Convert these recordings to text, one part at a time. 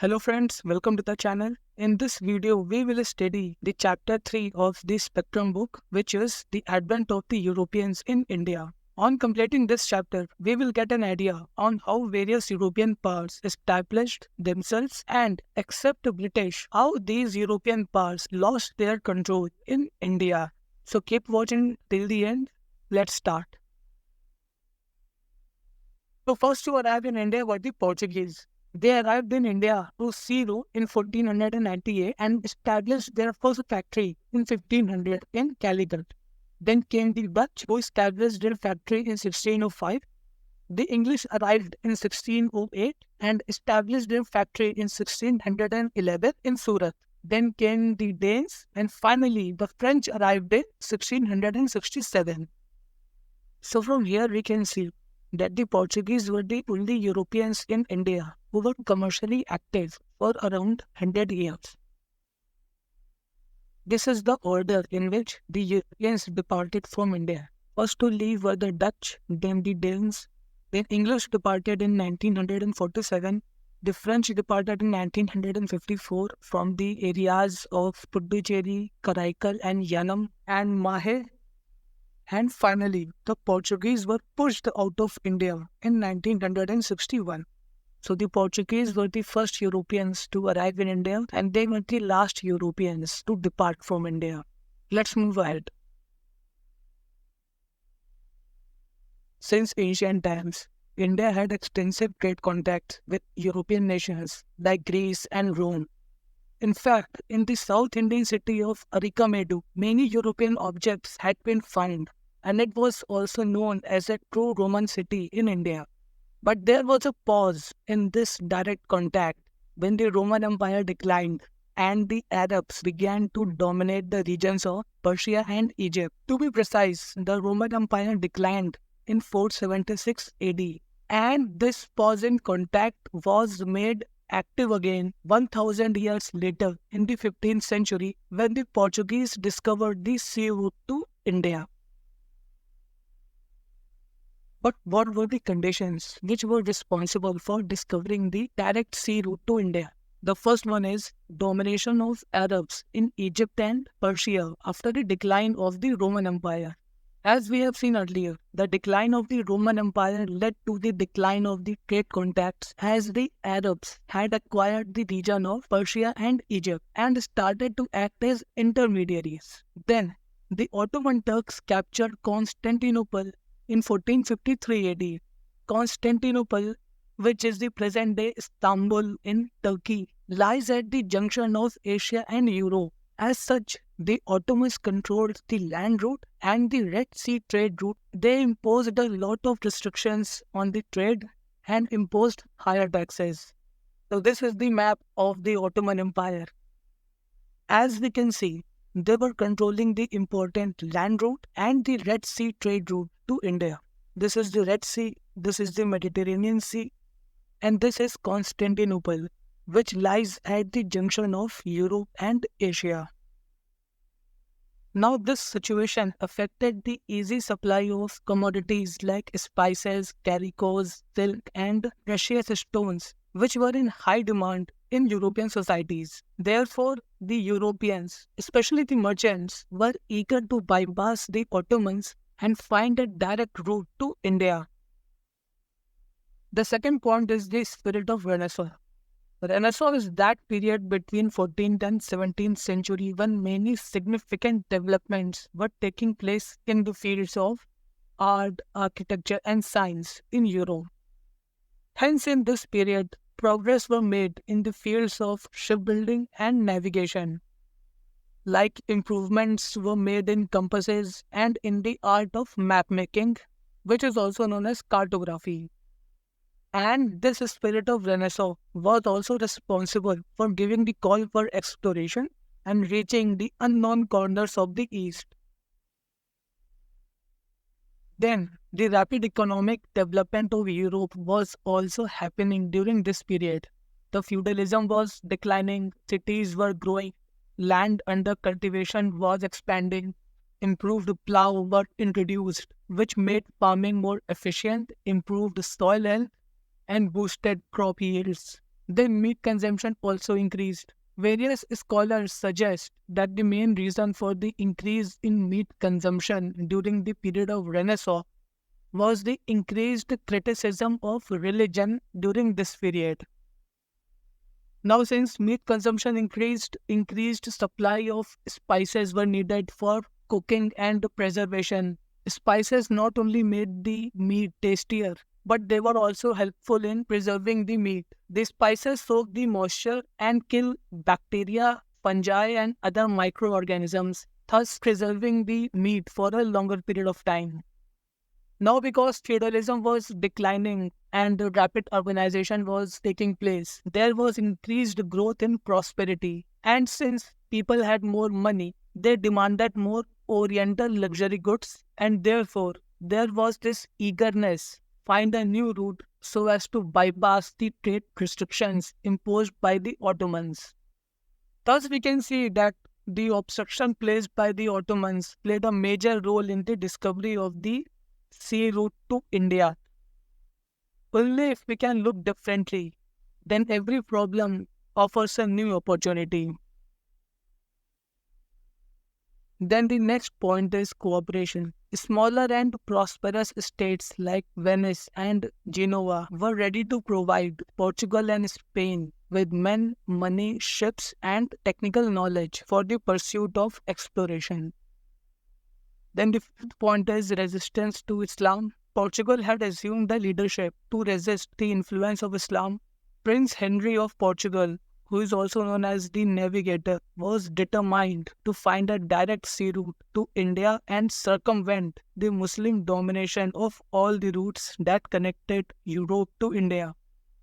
Hello friends, welcome to the channel. In this video, we will study the chapter 3 of the Spectrum book, which is the advent of the Europeans in India. On completing this chapter, we will get an idea on how various European powers established themselves and, except the British, how these European powers lost their control in India. So keep watching till the end. Let's start. So first to arrive in India were the Portuguese. They arrived in India to Cairo in 1498 and established their first factory in 1500 in Calicut. Then came the Dutch, who established their factory in 1605. The English arrived in 1608 and established their factory in 1611 in Surat. Then came the Danes, and finally the French arrived in 1667. So from here we can see that the Portuguese were the only Europeans in India who were commercially active for around 100 years. This is the order in which the Europeans departed from India. First to leave were the Dutch, then the Danes, then English departed in 1947, the French departed in 1954 from the areas of Puducherry, Karaikal and Yanam and Mahe. And finally, the Portuguese were pushed out of India in 1961. So the Portuguese were the first Europeans to arrive in India and they were the last Europeans to depart from India. Let's move ahead. Since ancient times, India had extensive trade contacts with European nations like Greece and Rome. In fact, in the South Indian city of Arikamedu, many European objects had been found, and it was also known as a true Roman city in India. But there was a pause in this direct contact when the Roman Empire declined and the Arabs began to dominate the regions of Persia and Egypt. To be precise, the Roman Empire declined in 476 AD, and this pause in contact was made active again 1000 years later in the 15th century when the Portuguese discovered the sea route to India. But what were the conditions which were responsible for discovering the direct sea route to India? The first one is domination of Arabs in Egypt and Persia after the decline of the Roman Empire. As we have seen earlier, the decline of the Roman Empire led to the decline of the trade contacts as the Arabs had acquired the region of Persia and Egypt and started to act as intermediaries. Then, the Ottoman Turks captured Constantinople in 1453 AD. Constantinople, which is the present-day Istanbul in Turkey, lies at the junction of Asia and Europe. As such, the Ottomans controlled the land route and the Red Sea trade route. They imposed a lot of restrictions on the trade and imposed higher taxes. So this is the map of the Ottoman Empire. As we can see, they were controlling the important land route and the Red Sea trade route to India. This is the Red Sea, this is the Mediterranean Sea, and this is Constantinople, which lies at the junction of Europe and Asia. Now this situation affected the easy supply of commodities like spices, calicoes, silk and precious stones, which were in high demand in European societies. Therefore, the Europeans, especially the merchants, were eager to bypass the Ottomans and find a direct route to India. The second point is the spirit of Renaissance. Renaissance is that period between 14th and 17th century when many significant developments were taking place in the fields of art, architecture and science in Europe. Hence, in this period, progress were made in the fields of shipbuilding and navigation. Like improvements were made in compasses and in the art of map making, which is also known as cartography. And this spirit of Renaissance was also responsible for giving the call for exploration and reaching the unknown corners of the East. Then, the rapid economic development of Europe was also happening during this period. The feudalism was declining, cities were growing, land under cultivation was expanding, improved plough were introduced, which made farming more efficient, improved soil health, and boosted crop yields. Then meat consumption also increased. Various scholars suggest that the main reason for the increase in meat consumption during the period of Renaissance was the increased criticism of religion during this period. Now, since meat consumption increased supply of spices were needed for cooking and preservation. Spices not only made the meat tastier, but they were also helpful in preserving the meat. The spices soak the moisture and kill bacteria, fungi, and other microorganisms, thus preserving the meat for a longer period of time. Now, because feudalism was declining and the rapid urbanization was taking place, there was increased growth in prosperity. And since people had more money, they demanded more oriental luxury goods, and therefore there was this eagerness find a new route so as to bypass the trade restrictions imposed by the Ottomans. Thus, we can see that the obstruction placed by the Ottomans played a major role in the discovery of the sea route to India. Only if we can look differently, then every problem offers a new opportunity. Then the next point is cooperation. Smaller and prosperous states like Venice and Genoa were ready to provide Portugal and Spain with men, money, ships, and technical knowledge for the pursuit of exploration. Then the fifth point is resistance to Islam. Portugal had assumed the leadership to resist the influence of Islam. Prince Henry of Portugal, who is also known as the Navigator, was determined to find a direct sea route to India and circumvent the Muslim domination of all the routes that connected Europe to India.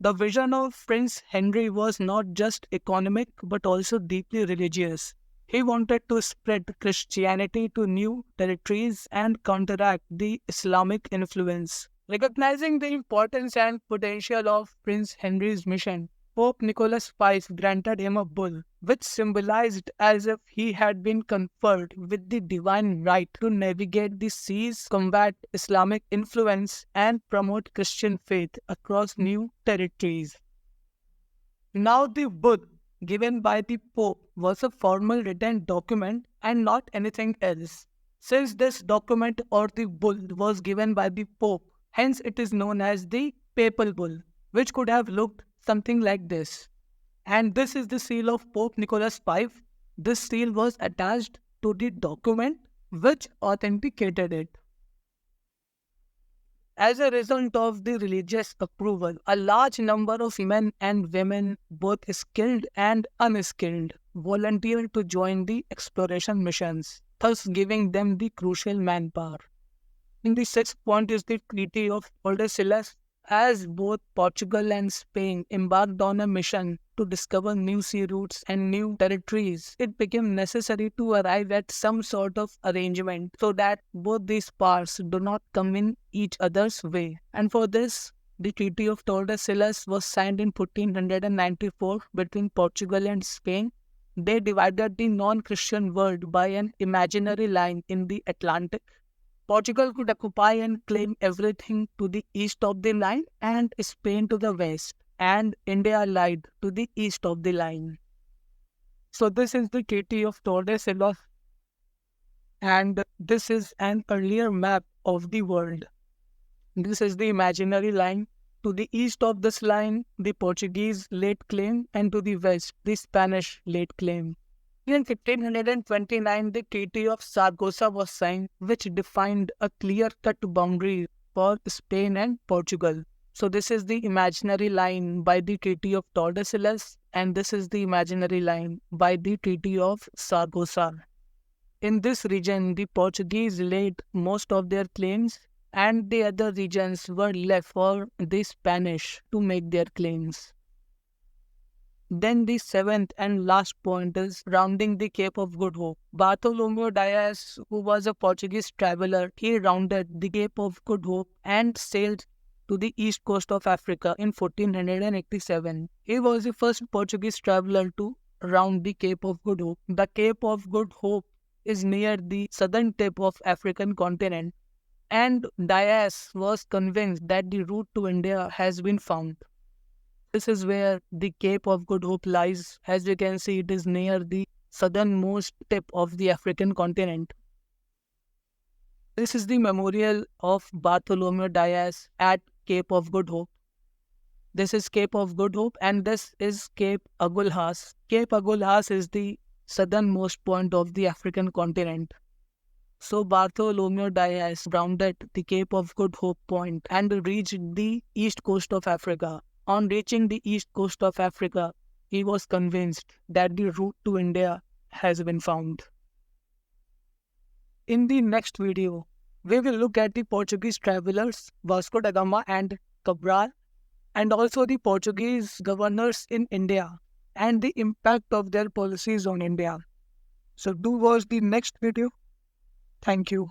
The vision of Prince Henry was not just economic but also deeply religious. He wanted to spread Christianity to new territories and counteract the Islamic influence. Recognizing the importance and potential of Prince Henry's mission, Pope Nicholas V granted him a bull, which symbolized as if he had been conferred with the divine right to navigate the seas, combat Islamic influence, and promote Christian faith across new territories. Now, the bull given by the Pope was a formal written document and not anything else. Since this document or the bull was given by the Pope, hence it is known as the Papal Bull, which could have looked something like this. And this is the seal of Pope Nicholas V. This seal was attached to the document which authenticated it. As a result of the religious approval, a large number of men and women, both skilled and unskilled, volunteered to join the exploration missions, thus giving them the crucial manpower. In the sixth point is the Treaty of Tordesillas. As both Portugal and Spain embarked on a mission to discover new sea routes and new territories, it became necessary to arrive at some sort of arrangement so that both these powers do not come in each other's way. And for this, the Treaty of Tordesillas was signed in 1494 between Portugal and Spain. They divided the non-Christian world by an imaginary line in the Atlantic. Portugal could occupy and claim everything to the east of the line and Spain to the west, and India lied to the east of the line. So this is the Treaty of Tordesillas, and this is an earlier map of the world. This is the imaginary line. To the east of this line, the Portuguese laid claim, and to the west, the Spanish laid claim. In 1529, the Treaty of Saragossa was signed, which defined a clear-cut boundary for Spain and Portugal. So this is the imaginary line by the Treaty of Tordesillas, and this is the imaginary line by the Treaty of Saragossa. In this region, the Portuguese laid most of their claims, and the other regions were left for the Spanish to make their claims. Then the seventh and last point is rounding the Cape of Good Hope. Bartolomeu Dias, who was a Portuguese traveler, he rounded the Cape of Good Hope and sailed to the east coast of Africa in 1487. He was the first Portuguese traveler to round the Cape of Good Hope. The Cape of Good Hope is near the southern tip of African continent, and Dias was convinced that the route to India has been found. This is where the Cape of Good Hope lies. As you can see, it is near the southernmost tip of the African continent. This is the memorial of Bartholomew Dias at Cape of Good Hope. This is Cape of Good Hope, and this is Cape Agulhas. Cape Agulhas is the southernmost point of the African continent. So Bartholomew Dias rounded the Cape of Good Hope Point and reached the east coast of Africa. On reaching the east coast of Africa, he was convinced that the route to India has been found. In the next video, we will look at the Portuguese travelers Vasco da Gama and Cabral, and also the Portuguese governors in India and the impact of their policies on India. So do watch the next video. Thank you.